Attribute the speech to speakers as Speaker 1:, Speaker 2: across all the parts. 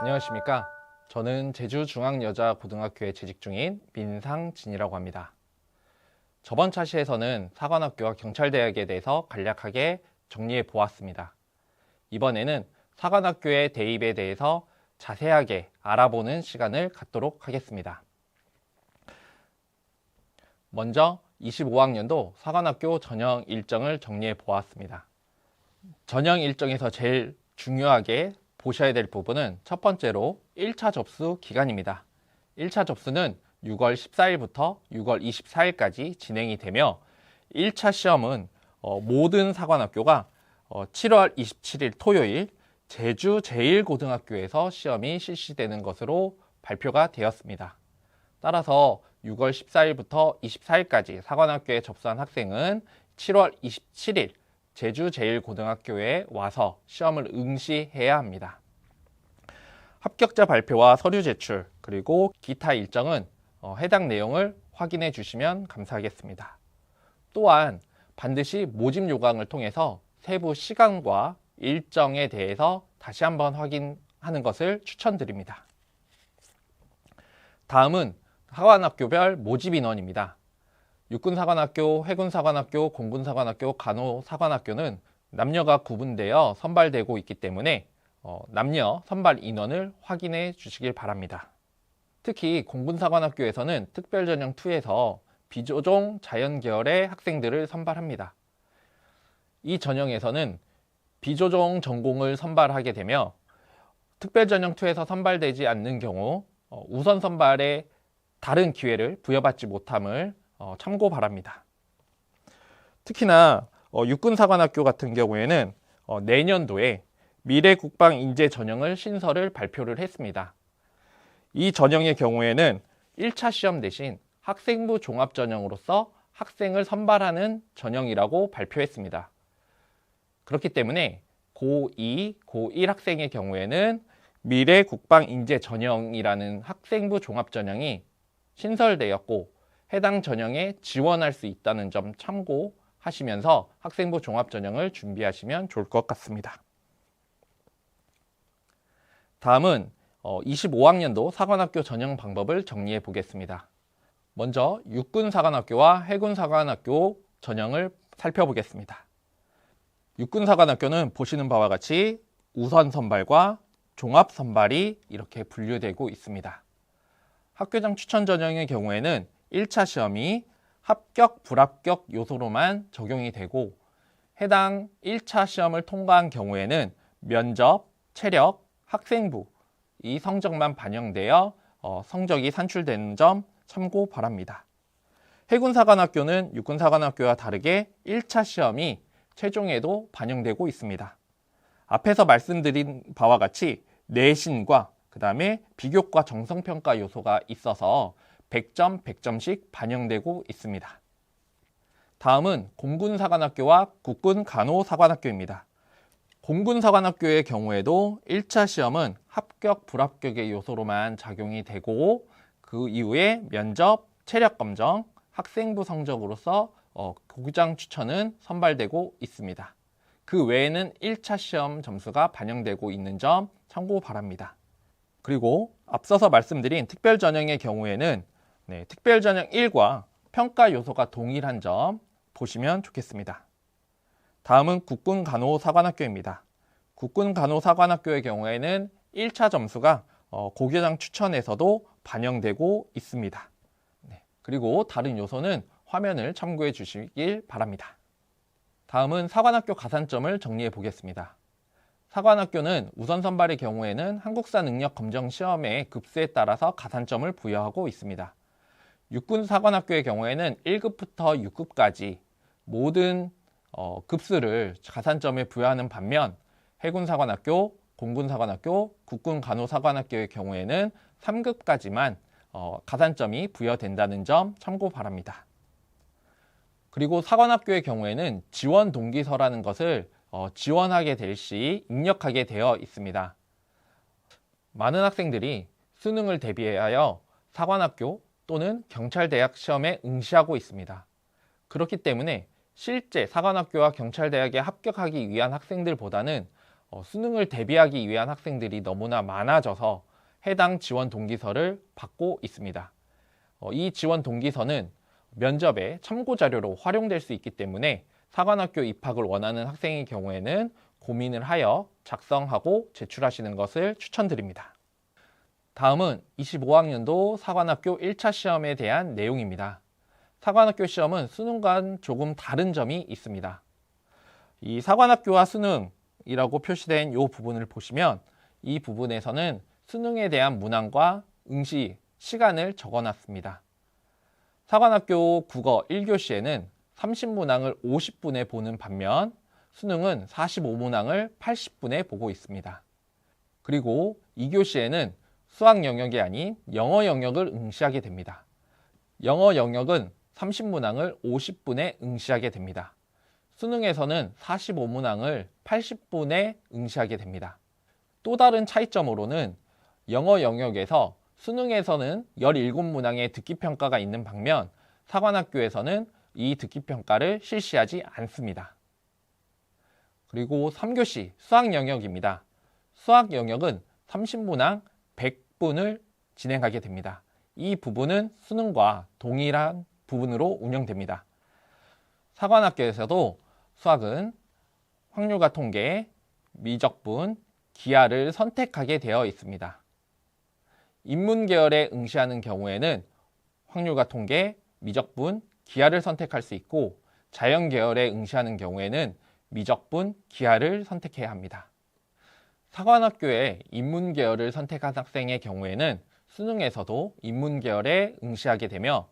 Speaker 1: 안녕하십니까. 저는 제주중앙여자고등학교에 재직 중인 민상진이라고 합니다. 저번 차시에서는 사관학교와 경찰대학에 대해서 간략하게 정리해 보았습니다. 이번에는 사관학교의 대입에 대해서 자세하게 알아보는 시간을 갖도록 하겠습니다. 먼저 25학년도 사관학교 전형 일정을 정리해 보았습니다. 전형 일정에서 제일 중요하게 보셔야 될 부분은 첫 번째로 1차 접수 기간입니다. 1차 접수는 6월 14일부터 6월 24일까지 진행이 되며 1차 시험은 모든 사관학교가 7월 27일 토요일 제주 제1고등학교에서 시험이 실시되는 것으로 발표가 되었습니다. 따라서 6월 14일부터 24일까지 사관학교에 접수한 학생은 7월 27일 제주 제1고등학교에 와서 시험을 응시해야 합니다. 합격자 발표와 서류 제출 그리고 기타 일정은 해당 내용을 확인해 주시면 감사하겠습니다. 또한 반드시 모집 요강을 통해서 세부 시간과 일정에 대해서 다시 한번 확인하는 것을 추천드립니다. 다음은 사관학교별 모집 인원입니다. 육군사관학교, 해군사관학교, 공군사관학교, 간호사관학교는 남녀가 구분되어 선발되고 있기 때문에 남녀 선발 인원을 확인해 주시길 바랍니다. 특히 공군사관학교에서는 특별전형2에서 비조종 자연계열의 학생들을 선발합니다. 이 전형에서는 비조종 전공을 선발하게 되며 특별전형2에서 선발되지 않는 경우 우선 선발에 다른 기회를 부여받지 못함을 참고 바랍니다. 특히나 육군사관학교 같은 경우에는 내년도에 미래국방인재 전형을 신설을 발표를 했습니다. 이 전형의 경우에는 1차 시험 대신 학생부 종합전형으로서 학생을 선발하는 전형이라고 발표했습니다. 그렇기 때문에 고2, 고1 학생의 경우에는 미래국방인재 전형이라는 학생부 종합전형이 신설되었고 해당 전형에 지원할 수 있다는 점 참고하시면서 학생부 종합전형을 준비하시면 좋을 것 같습니다. 다음은 25학년도 사관학교 전형 방법을 정리해 보겠습니다. 먼저 육군사관학교와 해군사관학교 전형을 살펴보겠습니다. 육군사관학교는 보시는 바와 같이 우선 선발과 종합 선발이 이렇게 분류되고 있습니다. 학교장 추천 전형의 경우에는 1차 시험이 합격, 불합격 요소로만 적용이 되고 해당 1차 시험을 통과한 경우에는 면접, 체력, 학생부 이 성적만 반영되어 성적이 산출되는 점 참고 바랍니다. 해군사관학교는 육군사관학교와 다르게 1차 시험이 최종에도 반영되고 있습니다. 앞에서 말씀드린 바와 같이 내신과 그 다음에 비교과 정성평가 요소가 있어서 100점, 100점씩 반영되고 있습니다. 다음은 공군사관학교와 국군간호사관학교입니다. 공군사관학교의 경우에도 1차 시험은 합격, 불합격의 요소로만 작용이 되고 그 이후에 면접, 체력검정, 학생부 성적으로서 교장 추천은 선발되고 있습니다. 그 외에는 1차 시험 점수가 반영되고 있는 점 참고 바랍니다. 그리고 앞서서 말씀드린 특별전형의 경우에는 특별전형 1과 평가 요소가 동일한 점 보시면 좋겠습니다. 다음은 국군간호사관학교입니다. 국군간호사관학교의 경우에는 1차 점수가 고교장 추천에서도 반영되고 있습니다. 그리고 다른 요소는 화면을 참고해 주시길 바랍니다. 다음은 사관학교 가산점을 정리해 보겠습니다. 사관학교는 우선 선발의 경우에는 한국사 능력 검정 시험의 급수에 따라서 가산점을 부여하고 있습니다. 육군사관학교의 경우에는 1급부터 6급까지 모든 급수를 가산점에 부여하는 반면 해군사관학교, 공군사관학교, 국군간호사관학교의 경우에는 3급까지만 가산점이 부여된다는 점 참고 바랍니다. 그리고 사관학교의 경우에는 지원 동기서라는 것을 지원하게 될 시 입력하게 되어 있습니다. 많은 학생들이 수능을 대비하여 사관학교 또는 경찰대학 시험에 응시하고 있습니다. 그렇기 때문에 실제 사관학교와 경찰대학에 합격하기 위한 학생들보다는 수능을 대비하기 위한 학생들이 너무나 많아져서 해당 지원 동기서를 받고 있습니다. 이 지원 동기서는 면접에 참고 자료로 활용될 수 있기 때문에 사관학교 입학을 원하는 학생의 경우에는 고민을 하여 작성하고 제출하시는 것을 추천드립니다. 다음은 25학년도 사관학교 1차 시험에 대한 내용입니다. 사관학교 시험은 수능과는 조금 다른 점이 있습니다. 이 사관학교와 수능이라고 표시된 이 부분을 보시면 이 부분에서는 수능에 대한 문항과 응시 시간을 적어놨습니다. 사관학교 국어 1교시에는 30문항을 50분에 보는 반면 수능은 45문항을 80분에 보고 있습니다. 그리고 2교시에는 수학 영역이 아닌 영어 영역을 응시하게 됩니다. 영어 영역은 30문항을 50분에 응시하게 됩니다. 수능에서는 45문항을 80분에 응시하게 됩니다. 또 다른 차이점으로는 영어 영역에서 수능에서는 17문항의 듣기평가가 있는 반면 사관학교에서는 이 듣기평가를 실시하지 않습니다. 그리고 3교시 수학 영역입니다. 수학 영역은 30문항 100분을 진행하게 됩니다. 이 부분은 수능과 동일한 부분으로 운영됩니다. 사관학교에서도 수학은 확률과 통계, 미적분, 기하를 선택하게 되어 있습니다. 인문계열에 응시하는 경우에는 확률과 통계, 미적분, 기하를 선택할 수 있고 자연계열에 응시하는 경우에는 미적분, 기하를 선택해야 합니다. 사관학교에 인문계열을 선택한 학생의 경우에는 수능에서도 인문계열에 응시하게 되며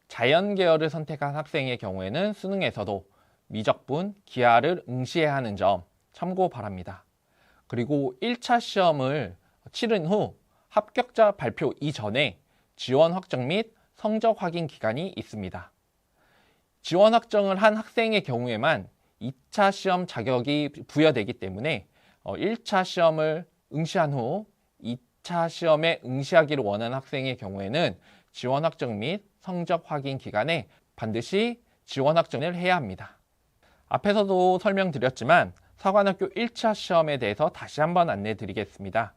Speaker 1: 자연계열을 선택한 학생의 경우에는 수능에서도 미적분, 기하를 응시해야 하는 점 참고 바랍니다. 그리고 1차 시험을 치른 후 합격자 발표 이전에 지원 확정 및 성적 확인 기간이 있습니다. 지원 확정을 한 학생의 경우에만 2차 시험 자격이 부여되기 때문에 1차 시험을 응시한 후 2차 시험에 응시하기를 원하는 학생의 경우에는 지원 확정 및 성적 확인 기간에 반드시 지원 확정을 해야 합니다. 앞에서도 설명드렸지만 사관학교 1차 시험에 대해서 다시 한번 안내 드리겠습니다.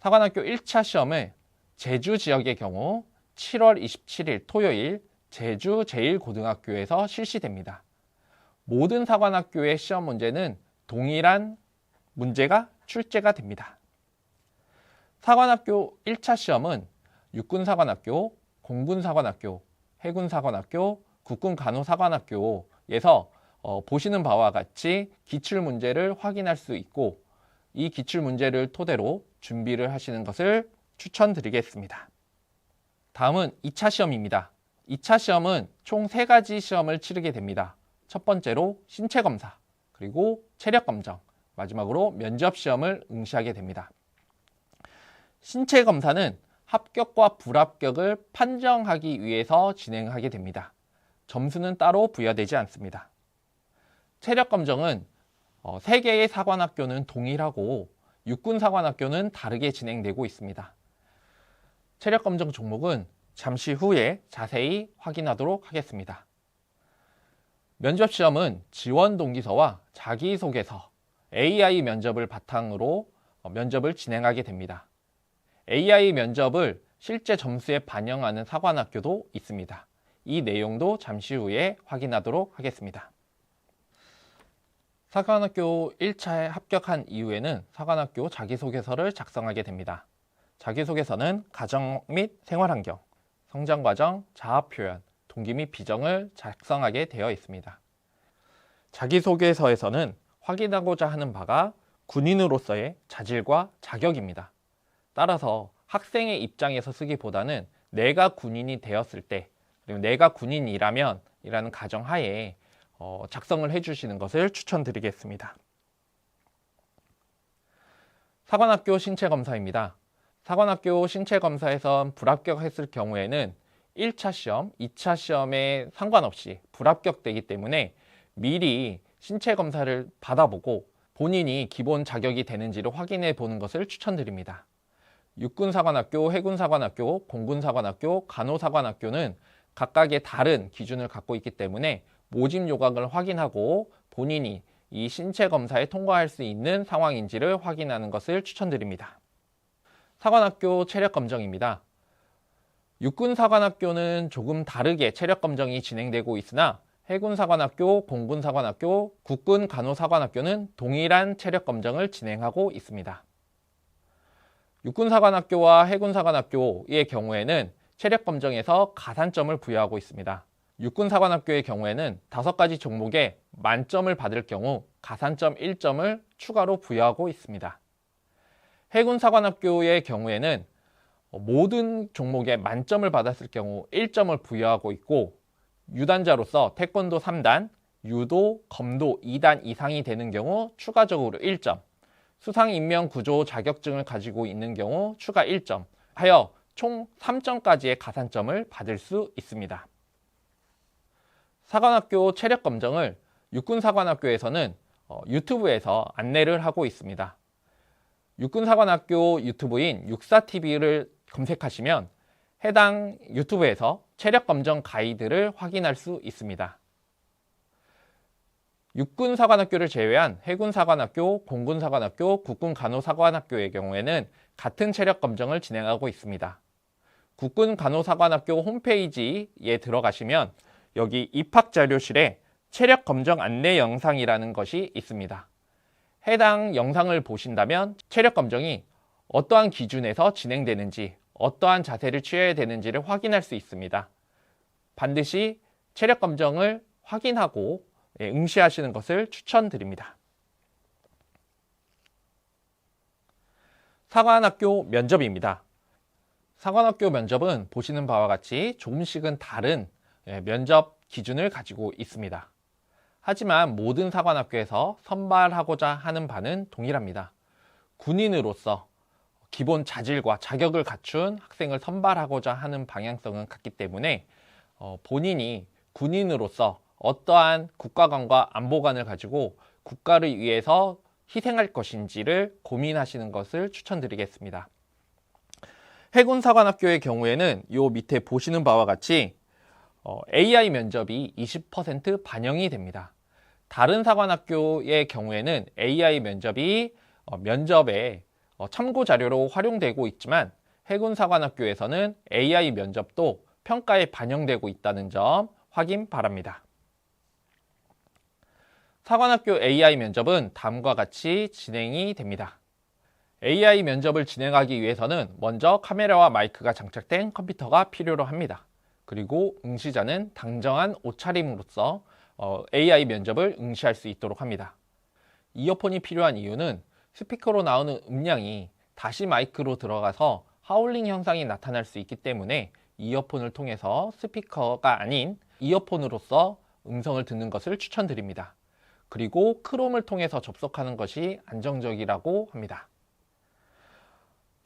Speaker 1: 사관학교 1차 시험은 제주 지역의 경우 7월 27일 토요일 제주 제1고등학교에서 실시됩니다. 모든 사관학교의 시험 문제는 동일한 문제가 출제가 됩니다. 사관학교 1차 시험은 육군사관학교, 공군사관학교, 해군사관학교, 국군간호사관학교에서 보시는 바와 같이 기출문제를 확인할 수 있고 이 기출문제를 토대로 준비를 하시는 것을 추천드리겠습니다. 다음은 2차 시험입니다. 2차 시험은 총 3가지 시험을 치르게 됩니다. 첫 번째로 신체검사, 그리고 체력검정, 마지막으로 면접시험을 응시하게 됩니다. 신체검사는 합격과 불합격을 판정하기 위해서 진행하게 됩니다. 점수는 따로 부여되지 않습니다. 체력검정은 3개의 사관학교는 동일하고 육군사관학교는 다르게 진행되고 있습니다. 체력검정 종목은 잠시 후에 자세히 확인하도록 하겠습니다. 면접시험은 지원 동기서와 자기소개서, AI 면접을 바탕으로 면접을 진행하게 됩니다. AI 면접을 실제 점수에 반영하는 사관학교도 있습니다. 이 내용도 잠시 후에 확인하도록 하겠습니다. 사관학교 1차에 합격한 이후에는 사관학교 자기소개서를 작성하게 됩니다. 자기소개서는 가정 및 생활환경, 성장과정, 자아표현, 동기 및 비정을 작성하게 되어 있습니다. 자기소개서에서는 확인하고자 하는 바가 군인으로서의 자질과 자격입니다. 따라서 학생의 입장에서 쓰기보다는 내가 군인이 되었을 때, 그리고 내가 군인이라면 이라는 가정하에 작성을 해주시는 것을 추천드리겠습니다. 사관학교 신체검사입니다. 사관학교 신체검사에선 불합격했을 경우에는 1차 시험, 2차 시험에 상관없이 불합격되기 때문에 미리 신체검사를 받아보고 본인이 기본 자격이 되는지를 확인해 보는 것을 추천드립니다. 육군사관학교, 해군사관학교, 공군사관학교, 간호사관학교는 각각의 다른 기준을 갖고 있기 때문에 모집 요강을 확인하고 본인이 이 신체 검사에 통과할 수 있는 상황인지를 확인하는 것을 추천드립니다. 사관학교 체력 검정입니다. 육군사관학교는 조금 다르게 체력 검정이 진행되고 있으나 해군사관학교, 공군사관학교, 국군간호사관학교는 동일한 체력 검정을 진행하고 있습니다. 육군사관학교와 해군사관학교의 경우에는 체력 검정에서 가산점을 부여하고 있습니다. 육군사관학교의 경우에는 5가지 종목에 만점을 받을 경우 가산점 1점을 추가로 부여하고 있습니다. 해군사관학교의 경우에는 모든 종목에 만점을 받았을 경우 1점을 부여하고 있고, 유단자로서 태권도 3단, 유도, 검도 2단 이상이 되는 경우 추가적으로 1점, 수상인명구조 자격증을 가지고 있는 경우 추가 1점 하여 총 3점까지의 가산점을 받을 수 있습니다. 사관학교 체력 검정을 육군사관학교에서는 유튜브에서 안내를 하고 있습니다. 육군사관학교 유튜브인 육사TV를 검색하시면 해당 유튜브에서 체력 검정 가이드를 확인할 수 있습니다. 육군사관학교를 제외한 해군사관학교, 공군사관학교, 국군간호사관학교의 경우에는 같은 체력 검정을 진행하고 있습니다. 국군간호사관학교 홈페이지에 들어가시면 여기 입학자료실에 체력 검정 안내 영상이라는 것이 있습니다. 해당 영상을 보신다면 체력 검정이 어떠한 기준에서 진행되는지, 어떠한 자세를 취해야 되는지를 확인할 수 있습니다. 반드시 체력 검정을 확인하고 응시하시는 것을 추천드립니다. 사관학교 면접입니다. 사관학교 면접은 보시는 바와 같이 조금씩은 다른 면접 기준을 가지고 있습니다. 하지만 모든 사관학교에서 선발하고자 하는 바는 동일합니다. 군인으로서 기본 자질과 자격을 갖춘 학생을 선발하고자 하는 방향성은 같기 때문에 본인이 군인으로서 어떠한 국가관과 안보관을 가지고 국가를 위해서 희생할 것인지를 고민하시는 것을 추천드리겠습니다. 해군사관학교의 경우에는 이 밑에 보시는 바와 같이 AI 면접이 20% 반영이 됩니다. 다른 사관학교의 경우에는 AI 면접이 면접에 참고 자료로 활용되고 있지만 해군사관학교에서는 AI 면접도 평가에 반영되고 있다는 점 확인 바랍니다. 사관학교 AI 면접은 다음과 같이 진행이 됩니다. AI 면접을 진행하기 위해서는 먼저 카메라와 마이크가 장착된 컴퓨터가 필요로 합니다. 그리고 응시자는 당정한 옷차림으로써 AI 면접을 응시할 수 있도록 합니다. 이어폰이 필요한 이유는 스피커로 나오는 음량이 다시 마이크로 들어가서 하울링 현상이 나타날 수 있기 때문에 이어폰을 통해서 스피커가 아닌 이어폰으로서 음성을 듣는 것을 추천드립니다. 그리고 크롬을 통해서 접속하는 것이 안정적이라고 합니다.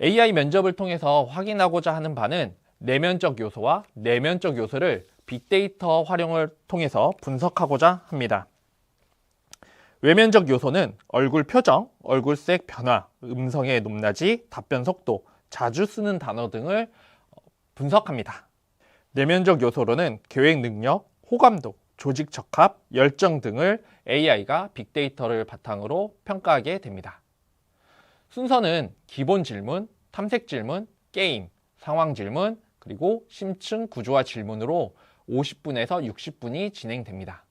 Speaker 1: AI 면접을 통해서 확인하고자 하는 바는 내면적 요소와 내면적 요소를 빅데이터 활용을 통해서 분석하고자 합니다. 외면적 요소는 얼굴 표정, 얼굴색 변화, 음성의 높낮이, 답변 속도, 자주 쓰는 단어 등을 분석합니다. 내면적 요소로는 계획 능력, 호감도, 조직 적합, 열정 등을 AI가 빅데이터를 바탕으로 평가하게 됩니다. 순서는 기본 질문, 탐색 질문, 게임, 상황 질문, 그리고 심층 구조화 질문으로 50분에서 60분이 진행됩니다.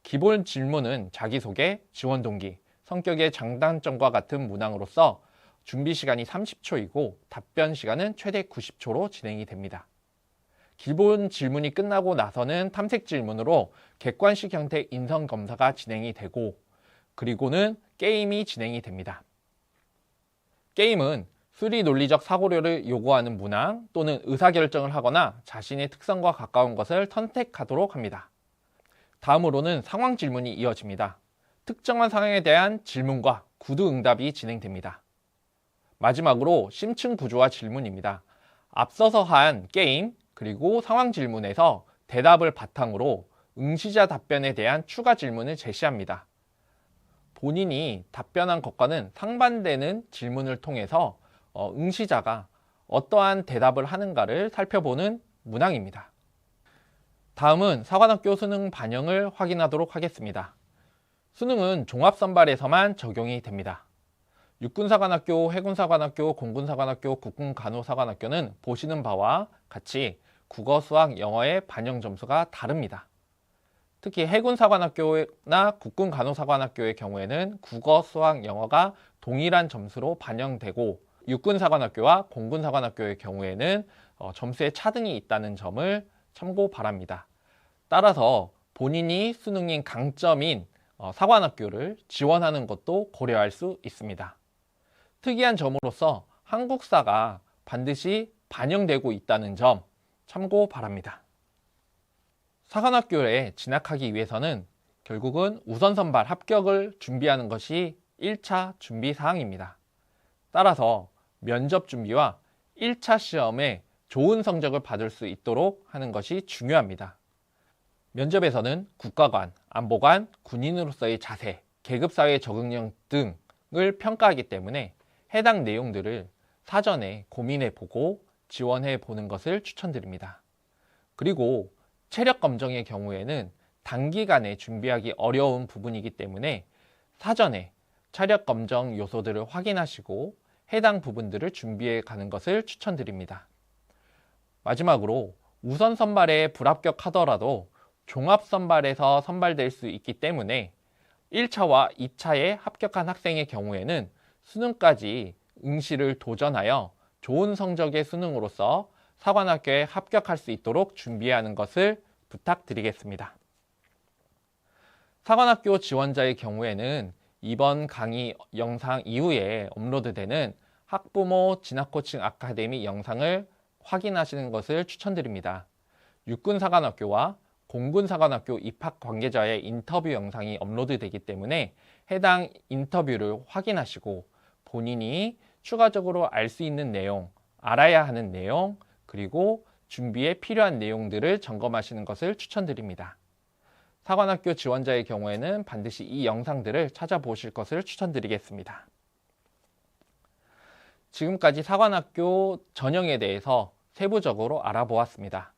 Speaker 1: 기본 질문은 자기소개, 지원 동기, 성격의 장단점과 같은 문항으로서 준비 시간이 30초이고 답변 시간은 최대 90초로 진행이 됩니다. 기본 질문이 끝나고 나서는 탐색 질문으로 객관식 형태 인성 검사가 진행이 되고, 그리고는 게임이 진행이 됩니다. 게임은 수리 논리적 사고력을 요구하는 문항 또는 의사결정을 하거나 자신의 특성과 가까운 것을 선택하도록 합니다. 다음으로는 상황 질문이 이어집니다. 특정한 상황에 대한 질문과 구두 응답이 진행됩니다. 마지막으로 심층 구조화 질문입니다. 앞서서 한 게임 그리고 상황 질문에서 대답을 바탕으로 응시자 답변에 대한 추가 질문을 제시합니다. 본인이 답변한 것과는 상반되는 질문을 통해서 응시자가 어떠한 대답을 하는가를 살펴보는 문항입니다. 다음은 사관학교 수능 반영을 확인하도록 하겠습니다. 수능은 종합선발에서만 적용이 됩니다. 육군사관학교, 해군사관학교, 공군사관학교, 국군간호사관학교는 보시는 바와 같이 국어, 수학, 영어의 반영 점수가 다릅니다. 특히 해군사관학교나 국군간호사관학교의 경우에는 국어, 수학, 영어가 동일한 점수로 반영되고 육군사관학교와 공군사관학교의 경우에는 점수의 차등이 있다는 점을 참고 바랍니다. 따라서 본인이 수능인 강점인 사관학교를 지원하는 것도 고려할 수 있습니다. 특이한 점으로서 한국사가 반드시 반영되고 있다는 점 참고 바랍니다. 사관학교에 진학하기 위해서는 결국은 우선선발 합격을 준비하는 것이 1차 준비 사항입니다. 따라서 면접 준비와 1차 시험에 좋은 성적을 받을 수 있도록 하는 것이 중요합니다. 면접에서는 국가관, 안보관, 군인으로서의 자세, 계급사회 적응력 등을 평가하기 때문에 해당 내용들을 사전에 고민해 보고 지원해 보는 것을 추천드립니다. 그리고 체력 검정의 경우에는 단기간에 준비하기 어려운 부분이기 때문에 사전에 체력 검정 요소들을 확인하시고 해당 부분들을 준비해 가는 것을 추천드립니다. 마지막으로 우선 선발에 불합격하더라도 종합 선발에서 선발될 수 있기 때문에 1차와 2차에 합격한 학생의 경우에는 수능까지 응시를 도전하여 좋은 성적의 수능으로서 사관학교에 합격할 수 있도록 준비하는 것을 부탁드리겠습니다. 사관학교 지원자의 경우에는 이번 강의 영상 이후에 업로드되는 학부모 진학코칭 아카데미 영상을 확인하시는 것을 추천드립니다. 육군사관학교와 공군사관학교 입학 관계자의 인터뷰 영상이 업로드되기 때문에 해당 인터뷰를 확인하시고 본인이 추가적으로 알 수 있는 내용, 알아야 하는 내용, 그리고 준비에 필요한 내용들을 점검하시는 것을 추천드립니다. 사관학교 지원자의 경우에는 반드시 이 영상들을 찾아보실 것을 추천드리겠습니다. 지금까지 사관학교 전형에 대해서 세부적으로 알아보았습니다.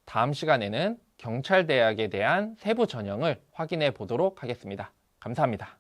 Speaker 1: 다음 시간에는 경찰대학에 대한 세부 전형을 확인해 보도록 하겠습니다. 감사합니다.